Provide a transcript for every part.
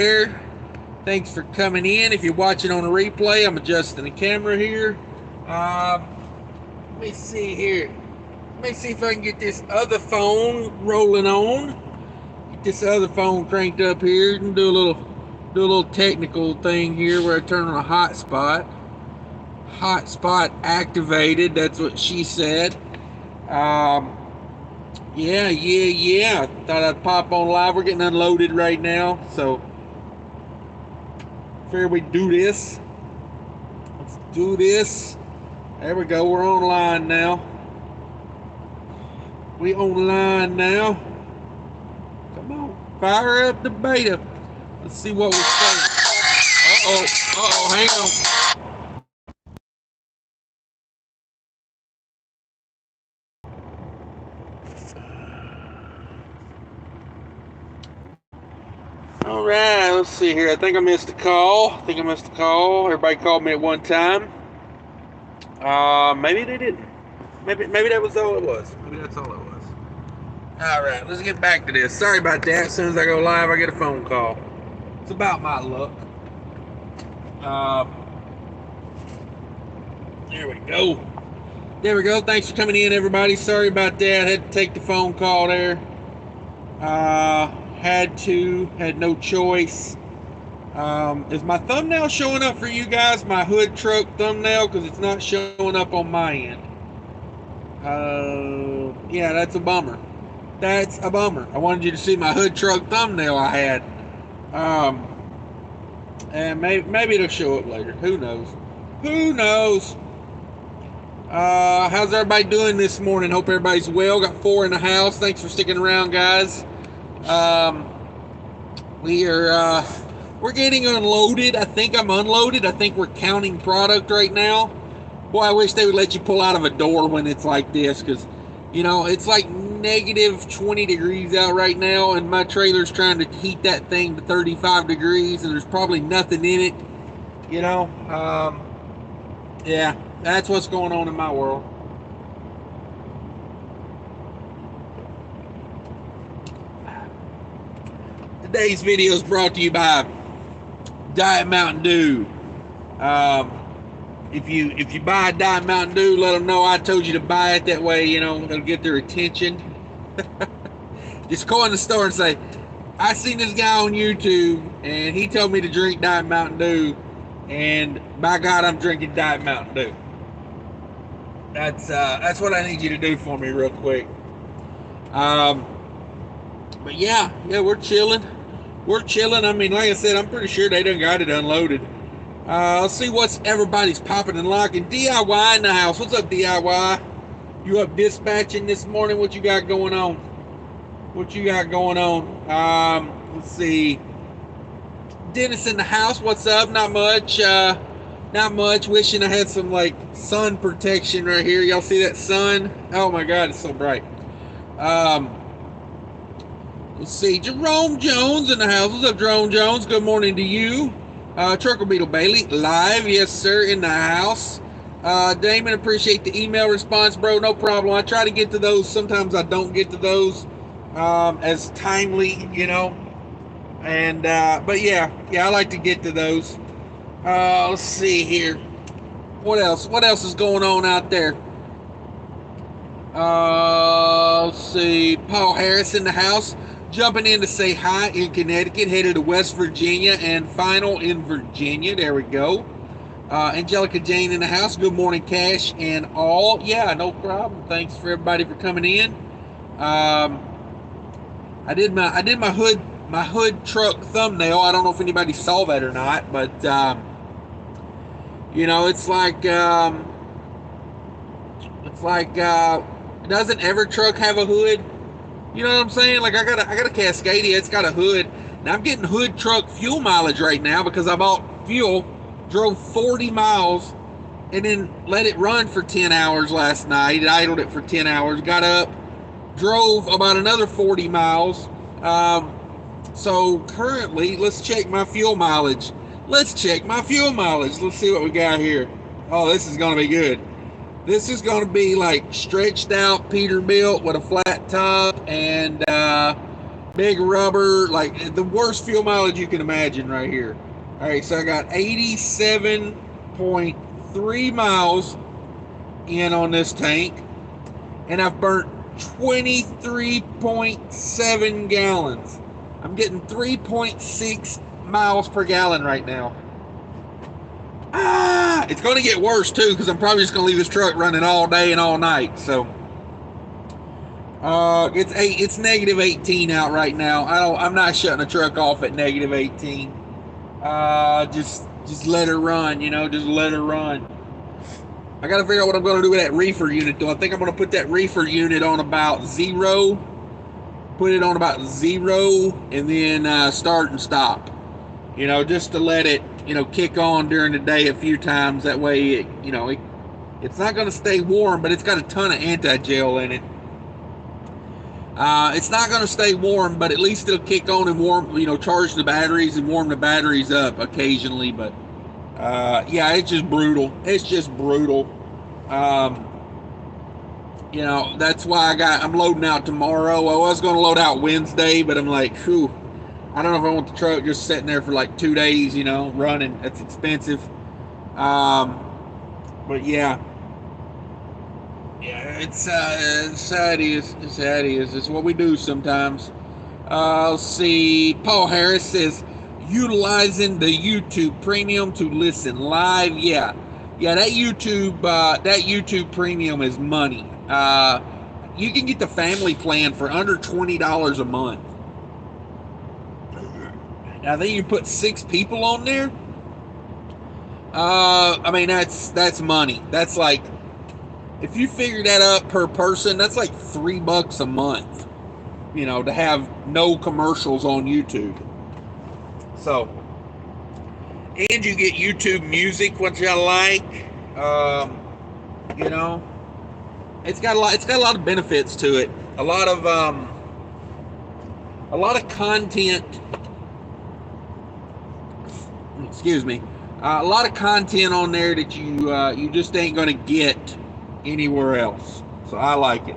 Thanks for coming in. If you're watching on a replay, I'm adjusting the camera here. Let me see here. Let me see if I can get this other phone rolling on. Get this other phone cranked up here and do a little technical thing here where I turn on a hotspot. Hotspot activated. That's what she said. Yeah. Thought I'd pop on live. We're getting unloaded right now, so fair we do this. Let's do this. There we go. We're online now. We online now. Come on, fire up the beta. Let's see what we're saying. Hang on. All right, let's see here. I think I missed a call. Everybody called me at one time. Maybe they didn't. Maybe that was all it was. Maybe that's all it was. All right, let's get back to this. Sorry about that. As soon as I go live, I get a phone call. It's about my luck. There we go. Thanks for coming in, everybody. Sorry about that. I had to take the phone call there. Had no choice. Is my thumbnail showing up for you guys? My hood truck thumbnail? Because it's not showing up on my end. Yeah, that's a bummer. I wanted you to see my hood truck thumbnail I had. And maybe it'll show up later. Who knows? How's everybody doing this morning? Hope everybody's well. Got 4 in the house. Thanks for sticking around, guys. We're getting unloaded. I think I'm unloaded. I think we're counting product right now. Boy, I wish they would let you pull out of a door when it's like this, because, it's like negative 20 degrees out right now, and my trailer's trying to heat that thing to 35 degrees, and there's probably nothing in it, Yeah, that's what's going on in my world. Today's video is brought to you by Diet Mountain Dew. If you buy a Diet Mountain Dew, let them know I told you to buy it. That way, it'll get their attention. Just go in the store and say, I seen this guy on YouTube, and he told me to drink Diet Mountain Dew, and by God, I'm drinking Diet Mountain Dew. That's what I need you to do for me real quick. But yeah, we're chilling. I mean, like I said, I'm pretty sure they done got it unloaded. Let's see what's everybody's popping and locking. DIY in the house. What's up, DIY? You up dispatching this morning? What you got going on? Let's see. Dennis in the house. What's up? Not much. Wishing I had some sun protection right here. Y'all see that sun? Oh my God, it's so bright. Let's see, Jerome Jones in the house. What's up, Jerome Jones? Good morning to you. Trucker Beetle Bailey, live. Yes, sir, in the house. Damon, appreciate the email response, bro. No problem. I try to get to those. Sometimes I don't get to those as timely, And, but yeah, I like to get to those. Let's see here. What else is going on out there? Let's see, Paul Harris in the house. Jumping in to say hi in Connecticut, headed to West Virginia, and final in Virginia. There we go. Angelica Jane in the house. Good morning, Cash and all. Yeah, no problem. Thanks for everybody for coming in. I did my hood truck thumbnail. I don't know if anybody saw that or not, but it's like doesn't every truck have a hood? You know what I'm saying? Like I got a Cascadia, it's got a hood. Now I'm getting hood truck fuel mileage right now because I bought fuel, drove 40 miles, and then let it run for 10 hours last night. Idled it for 10 hours, got up, drove about another 40 miles. So currently, let's check my fuel mileage. Let's see what we got here. Oh, this is going to be good. This is going to be like stretched out Peterbilt with a flat top and big rubber, like the worst fuel mileage you can imagine right here. All right, so I got 87.3 miles in on this tank, and I've burnt 23.7 gallons. I'm getting 3.6 miles per gallon right now. It's going to get worse too, because I'm probably just going to leave this truck running all day and all night. So it's negative 18 out right now. I'm not shutting the truck off at negative 18. Just let her run, just let her run. I got to figure out what I'm going to do with that reefer unit, though. I think I'm going to put that reefer unit on about 0. Put it on about 0, and then start and stop. Just to let it, kick on during the day a few times. That way, it's not going to stay warm, but it's got a ton of anti-gel in it. It's not going to stay warm, but at least it'll kick on and warm, charge the batteries and warm the batteries up occasionally. But yeah, it's just brutal. It's just brutal. That's why I'm loading out tomorrow. I was going to load out Wednesday, but I'm like, whew, I don't know if I want the truck just sitting there for like 2 days, running. That's expensive. But yeah. Yeah, it's how it is. It's how it is. It's what we do sometimes. Let's see. Paul Harris says, utilizing the YouTube Premium to listen live. Yeah, that YouTube Premium is money. You can get the family plan for under $20 a month. Now, then you put 6 people on there. I mean, that's money. That's like, if you figure that up per person, that's like $3 a month, to have no commercials on YouTube. So, and you get YouTube Music, which I like. It's got a lot of benefits to it. A lot of content. Excuse me. A lot of content on there that you just ain't gonna get anywhere else. So I like it.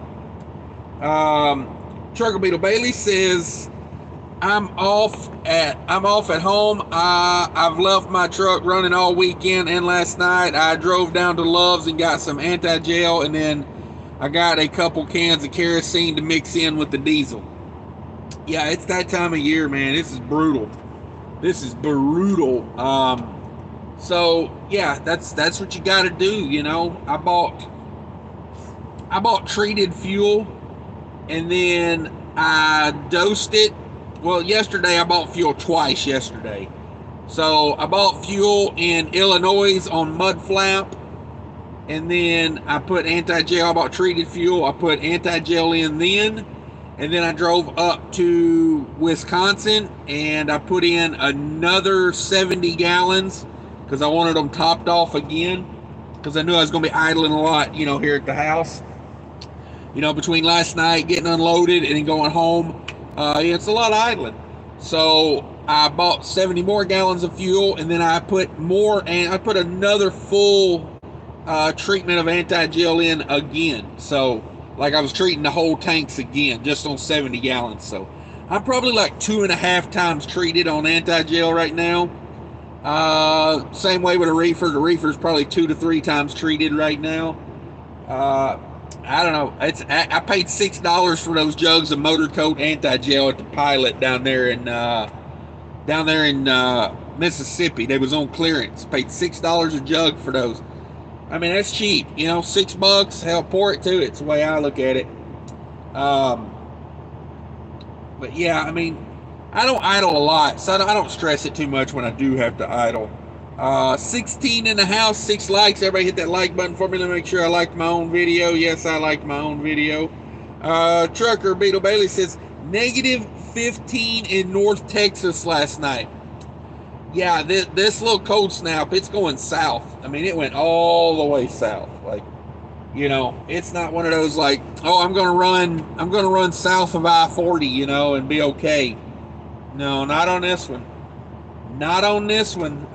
Trucker Beetle Bailey says, I'm off at home. I've left my truck running all weekend and last night. I drove down to Love's and got some anti-gel, and then I got a couple cans of kerosene to mix in with the diesel. Yeah, it's that time of year, man. This is brutal. So yeah, that's what you got to do. I bought treated fuel, and then I dosed it. Well, yesterday I bought fuel twice yesterday. So I bought fuel in Illinois on MUDFLAP, and then I put anti-gel. I bought treated fuel. I put anti-gel in then, and then I drove up to Wisconsin, and I put in another 70 gallons because I wanted them topped off again, because I knew I was going to be idling a lot, here at the house. Between last night getting unloaded and then going home, it's a lot of idling. So I bought 70 more gallons of fuel, and then I put another full treatment of anti-gel in again. So like I was treating the whole tanks again, just on 70 gallons. So I'm probably like 2.5 times treated on anti-gel right now. Same way with a reefer. The reefer's probably 2 to 3 times treated right now. I don't know. I paid $6 for those jugs of Motor Coat anti-gel at the Pilot down there in Mississippi. They was on clearance. Paid $6 a jug for those. I mean, that's cheap. $6. Hell, pour it to it. It's the way I look at it. But yeah, I mean, I don't idle a lot, so I don't stress it too much when I do have to idle. 16 in the house, 6 likes. Everybody hit that like button for me to make sure I liked my own video. Yes, I liked my own video. Trucker Beetle Bailey says, negative 15 in North Texas last night. Yeah, this little cold snap, it's going south. I mean, it went all the way south. Like, it's not one of those like, oh, I'm gonna run south of I-40, and be okay. No, not on this one. Not on this one.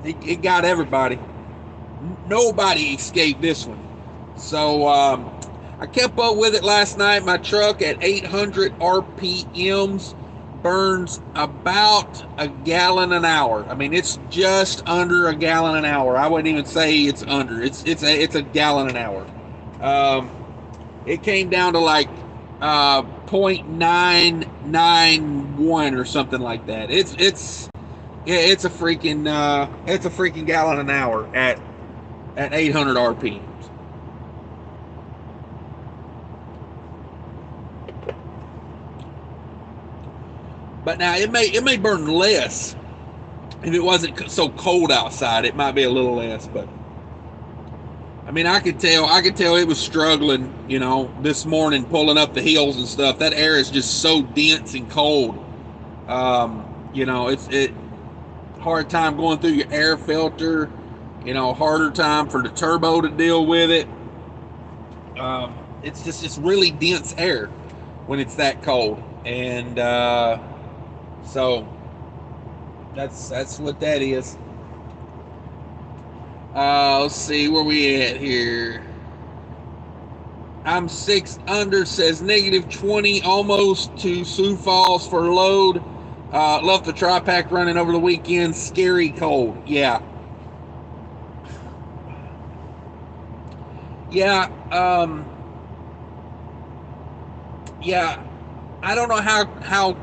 It got everybody. Nobody escaped this one. So I kept up with it last night. My truck at 800 RPMs burns about a gallon an hour. I mean, it's just under a gallon an hour. I wouldn't even say it's under. It's a gallon an hour. It came down to like 0.991 or something like that. It's a freaking gallon an hour at 800 RPMs. But now it may burn less if it wasn't so cold outside. It might be a little less, but I mean, I could tell it was struggling, you know, this morning pulling up the hills and stuff. That air is just so dense and cold. You know, it's hard time going through your air filter. You know, harder time for the turbo to deal with it. It's really dense air when it's that cold, and so that's what that is. Let's see where we at here. I'm 6 under, says negative 20 almost to Sioux Falls for load. Left the tri-pack running over the weekend. Scary cold. Yeah. Yeah. Yeah. I don't know how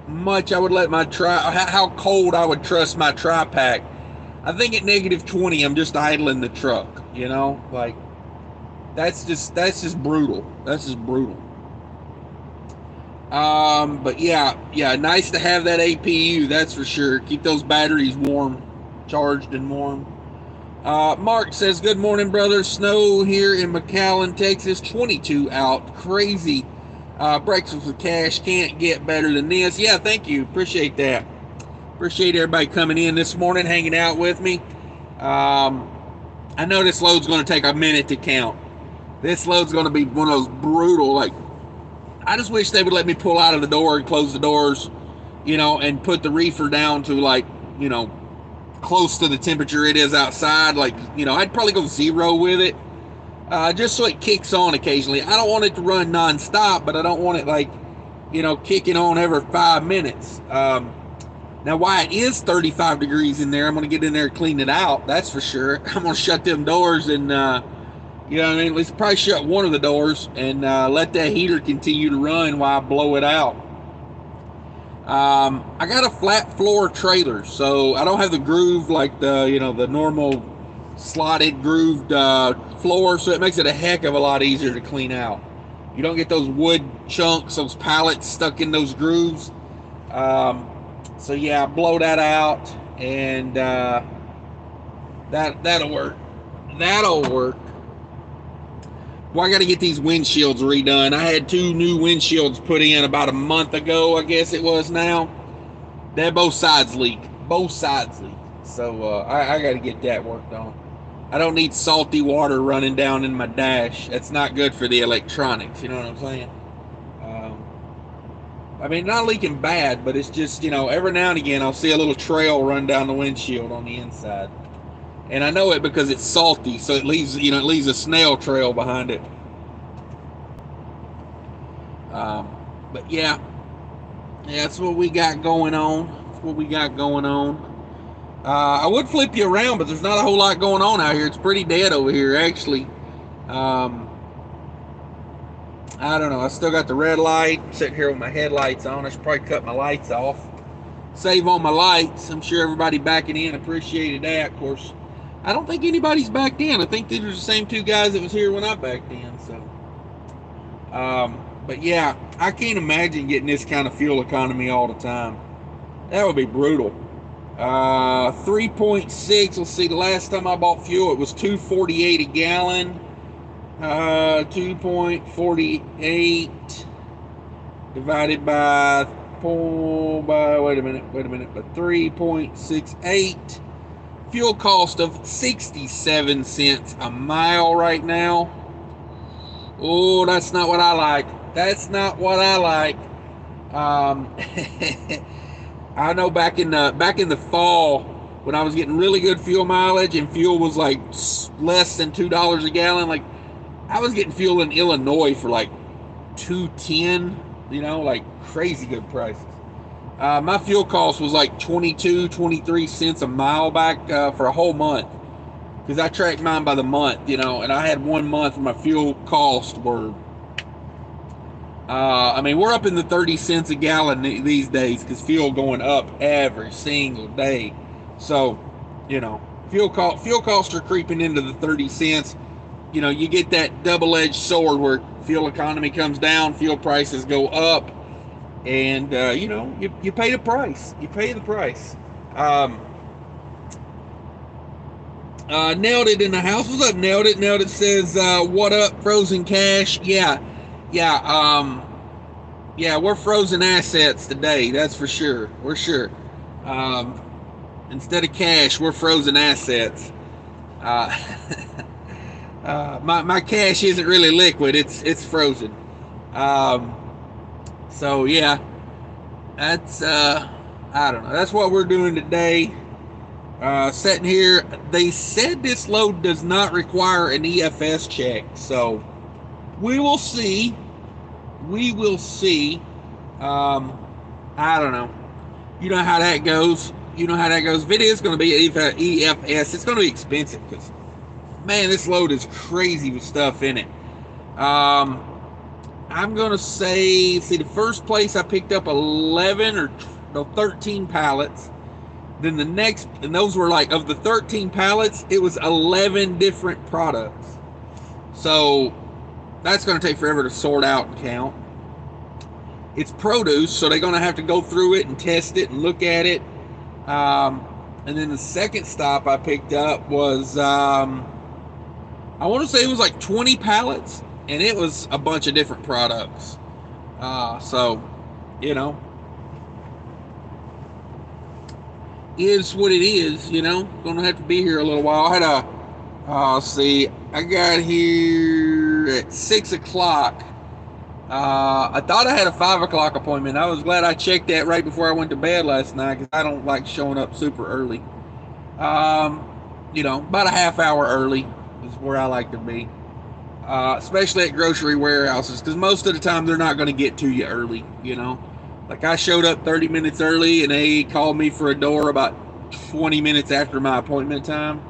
much I would let my how cold I would trust my tri-pack. I think at negative 20, I'm just idling the truck, you know, like that's just brutal. That's just brutal. But yeah, nice to have that APU, that's for sure. Keep those batteries warm, charged and warm. Mark says, good morning, brother. Snow here in McAllen, Texas, 22 out. Crazy. Breakfast with Cash, can't get better than this. Yeah, thank you. Appreciate that. Appreciate everybody coming in this morning, hanging out with me. I know this load's going to take a minute to count. This load's going to be one of those brutal, like, I just wish they would let me pull out of the door and close the doors, you know, and put the reefer down to, like, you know, close to the temperature it is outside. Like, you know, I'd probably go 0 with it, just so it kicks on occasionally. I don't want it to run nonstop, but I don't want it, like, you know, kicking on every 5 minutes. Now, why it is 35 degrees in there, I'm going to get in there and clean it out. That's for sure. I'm going to shut them doors and, you know what I mean? At least probably shut one of the doors and let that heater continue to run while I blow it out. I got a flat floor trailer, so I don't have the groove like the, you know, the normal slotted grooved floor, so it makes it a heck of a lot easier to clean out. You don't get those wood chunks, those pallets stuck in those grooves. So yeah, blow that out, and that'll work. That'll work. Well, I got to get these windshields redone. I had 2 new windshields put in about a month ago, I guess it was now. They're both sides leak. Both sides leak. So I got to get that worked on. I don't need salty water running down in my dash. That's not good for the electronics. You know what I'm saying? I mean, not leaking bad, but it's just, you know, every now and again I'll see a little trail run down the windshield on the inside. And I know it because it's salty, so it leaves, you know, it leaves a snail trail behind it. But yeah, that's what we got going on. That's what we got going on. I would flip you around, but there's not a whole lot going on out here. It's pretty dead over here, actually. I don't know. I still got the red light. I'm sitting here with my headlights on. I should probably cut my lights off. Save on my lights. I'm sure everybody backing in appreciated that. Of course, I don't think anybody's backed in. I think these are the same 2 guys that was here when I backed in. So, but yeah, I can't imagine getting this kind of fuel economy all the time. That would be brutal. 3.6. Let's see. The last time I bought fuel, it was $2.48 a gallon. 2.48 divided by wait a minute, but 3.68. Fuel cost of 67 cents a mile right now. Oh, that's not what I like. That's not what I like. I know back in the fall when I was getting really good fuel mileage and fuel was like less than $2 a gallon, like I was getting fuel in Illinois for like 210, like crazy good prices. My fuel cost was like 22, 23 cents a mile back for a whole month, because I tracked mine by the month, and I had 1 month where my fuel cost were, we're up in the 30 cents a gallon these days because fuel going up every single day. So, fuel costs are creeping into the 30 cents. You get that double-edged sword where fuel economy comes down, fuel prices go up, and you pay the price. You pay the price. Nailed it in the house. What's up, Nailed It? Nailed It says, what up, frozen cash? Yeah, we're frozen assets today. That's for sure. We're sure. Instead of cash, we're frozen assets. My cash isn't really liquid. It's frozen. So yeah, that's I don't know. That's what we're doing today. Sitting here, they said this load does not require an EFS check, so we will see. We will see. I don't know. You know how that goes. If it is going to be EFS, it's going to be expensive because, man, this load is crazy with stuff in it. I'm going to say, the first place I picked up 11 or 13 pallets. Then the next, and those were like, of the 13 pallets, it was 11 different products. So that's going to take forever to sort out and count. It's produce, so they're going to have to go through it and test it and look at it. And then the second stop I picked up was, I want to say it was like 20 pallets, and it was a bunch of different products. So, is what it is, Gonna have to be here a little while. I had I got here at 6 o'clock. I thought I had a 5 o'clock appointment. I was glad I checked that right before I went to bed last night because I don't like showing up super early. About a half hour early is where I like to be. Especially at grocery warehouses, because most of the time they're not going to get to you early, Like I showed up 30 minutes early and they called me for a door about 20 minutes after my appointment time.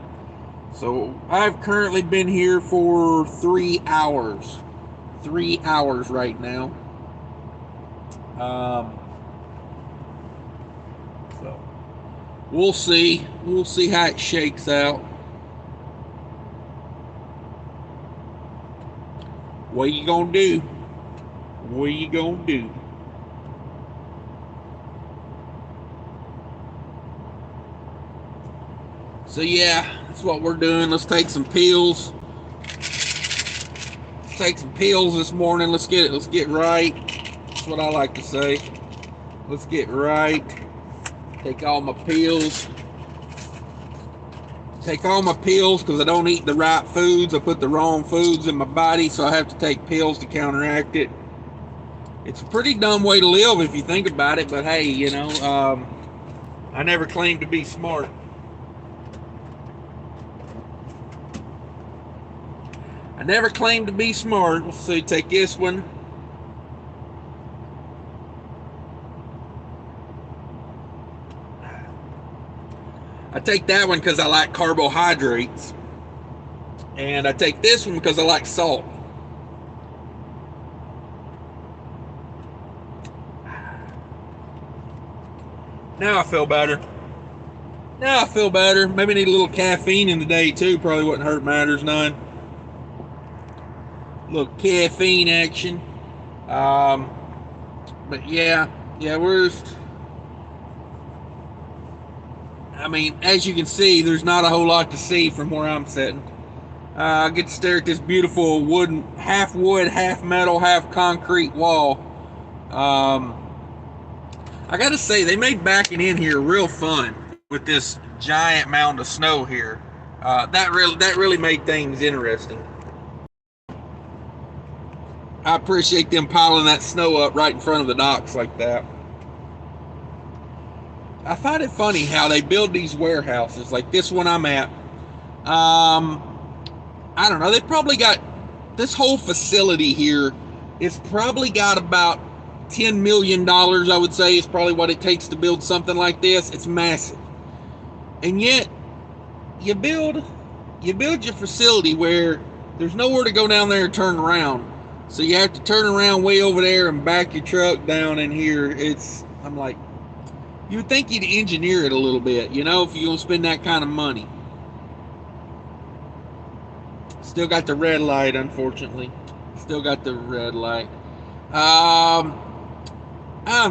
So I've currently been here for 3 hours. 3 hours right now. So we'll see. We'll see how it shakes out. What you gonna do? What you gonna do? So yeah, that's what we're doing. Let's take some pills. Take some pills this morning. Let's get right. That's what I like to say. Let's get right. Take all my pills. Take all my pills because I don't eat the right foods. I put the wrong foods in my body, so I have to take pills to counteract it. It's a pretty dumb way to live if you think about it, but hey, I never claimed to be smart. I never claimed to be smart. Let's see, take this one. I take that one because I like carbohydrates. And I take this one because I like salt. Now I feel better. Maybe need a little caffeine in the day too. Probably wouldn't hurt matters none. A little caffeine action. But yeah, as you can see, there's not a whole lot to see from where I'm sitting. I get to stare at this beautiful half wood, half metal, half concrete wall. I gotta say, they made backing in here real fun with this giant mound of snow here. That really made things interesting. I appreciate them piling that snow up right in front of the docks like that. I find it funny how they build these warehouses, like this one I'm at. I don't know, they probably got this whole facility here, it's probably got about $10 million, I would say, is probably what it takes to build something like this. It's massive. And yet, you build your facility where there's nowhere to go down there and turn around. So you have to turn around way over there and back your truck down in here. I'm like, you would think you'd engineer it a little bit, you know, if you're going to spend that kind of money. Still got the red light, unfortunately. Still got the red light. I'm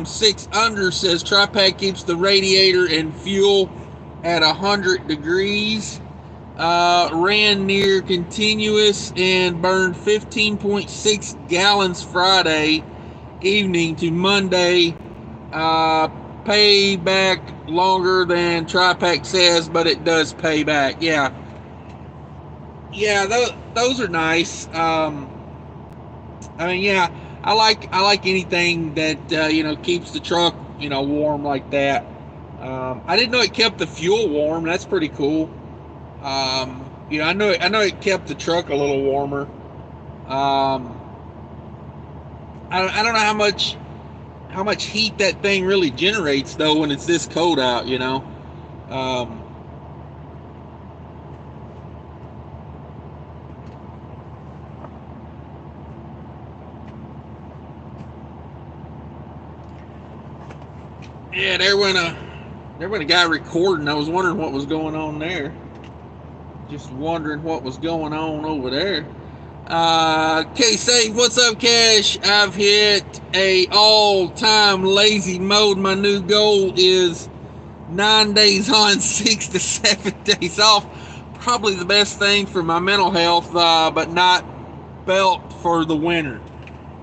6 under, says TriPack keeps the radiator and fuel at 100 degrees. Ran near continuous and burned 15.6 gallons Friday evening to Monday. Pay back longer than TriPack says, but it does pay back. Yeah, those are nice. I mean, yeah, I like anything that keeps the truck warm like that. I didn't know it kept the fuel warm. That's pretty cool. I know it kept the truck a little warmer. I don't know how much heat that thing really generates though when it's this cold out. Yeah, there went a guy recording. I was wondering what was going on there. Just wondering what was going on over there. K-Save, what's up, Cash? I've hit a all-time lazy mode. My new goal is 9 days on, 6 to 7 days off. Probably the best thing for my mental health, but not belt for the winter.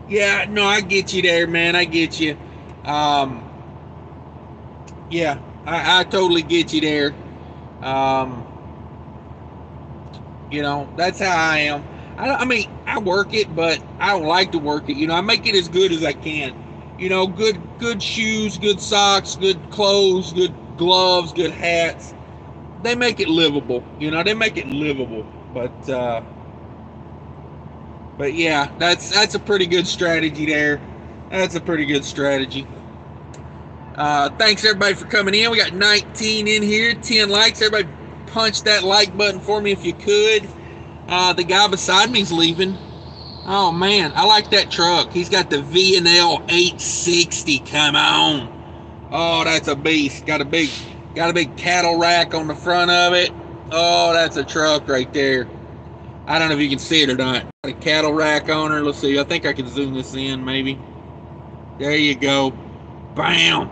Yeah, no, I get you there, man. I get you. Yeah, I totally get you there. That's how I am. I mean, I work it, but I don't like to work it. I make it as good as I can. Good shoes, good socks, good clothes, good gloves, good hats. They make it livable. They make it livable. But yeah, that's a pretty good strategy there. That's a pretty good strategy. Thanks everybody for coming in. We got 19 in here, 10 likes. Everybody punch that like button for me if you could. The guy beside me's leaving. Oh man, I like that truck. He's got the V&L 860. Come on. Oh, that's a beast. Got a big cattle rack on the front of it. Oh, that's a truck right there. I don't know if you can see it or not. Got a cattle rack on her. Let's see. I think I can zoom this in maybe. There you go. Bam.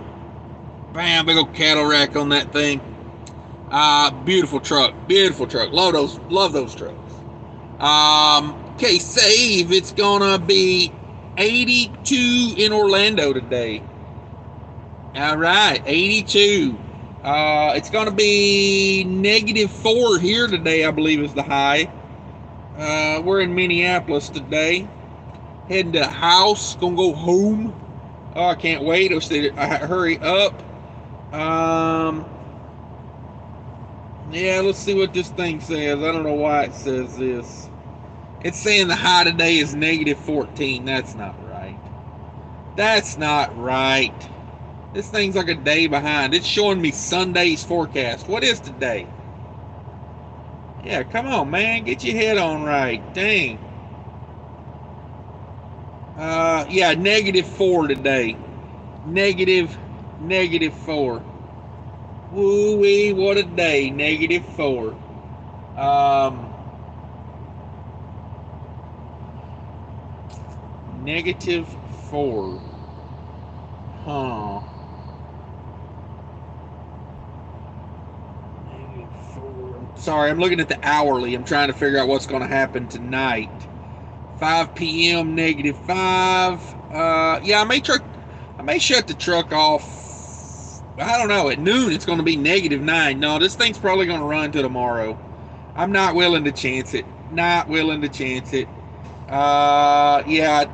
Bam, big old cattle rack on that thing. Beautiful truck. Beautiful truck. Love those trucks. Okay, save. It's gonna be 82 in Orlando today. All right, 82. It's gonna be -4 here today, I believe is the high. We're in Minneapolis today. Heading to the house. Gonna go home. Oh, I can't wait. Hurry up. Yeah, let's see what this thing says. I don't know why it says this. It's saying the high today is -14. That's not right. That's not right. This thing's like a day behind. It's showing me Sunday's forecast. What is today? Yeah, come on, man. Get your head on right. Dang. Yeah, -4 today. -4. Woo-wee, what a day. -4. -4. Huh. -4. Sorry, I'm looking at the hourly. I'm trying to figure out what's going to happen tonight. 5 p.m. -5. Yeah, I may shut the truck off. I don't know. At noon, it's going to be -9. No, this thing's probably going to run till tomorrow. I'm not willing to chance it. Not willing to chance it. Yeah,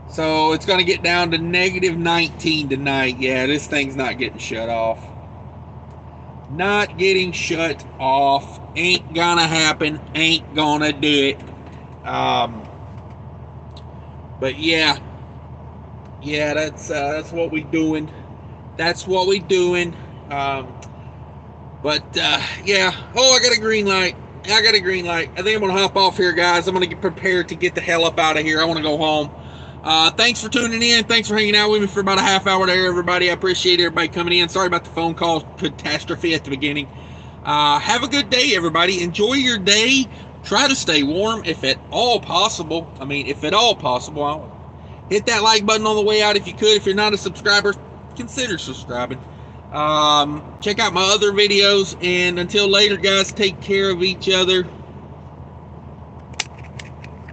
so it's going to get down to -19 tonight. Yeah, this thing's not getting shut off. Not getting shut off. Ain't gonna happen. Ain't gonna do it. But yeah, that's what we doing. That's what we doing. Yeah. Oh, I got a green light. I got a green light. I think I'm gonna hop off here, guys. I'm gonna get prepared to get the hell up out of here. I want to go home. Thanks for tuning in. Thanks for hanging out with me for about a half hour there, everybody. I appreciate everybody coming in. Sorry about the phone call catastrophe at the beginning. Have a good day, everybody. Enjoy your day. Try to stay warm if at all possible. I mean, if at all possible. Hit that like button on the way out if you could. If you're not a subscriber, consider subscribing. Check out my other videos. And until later, guys, take care of each other.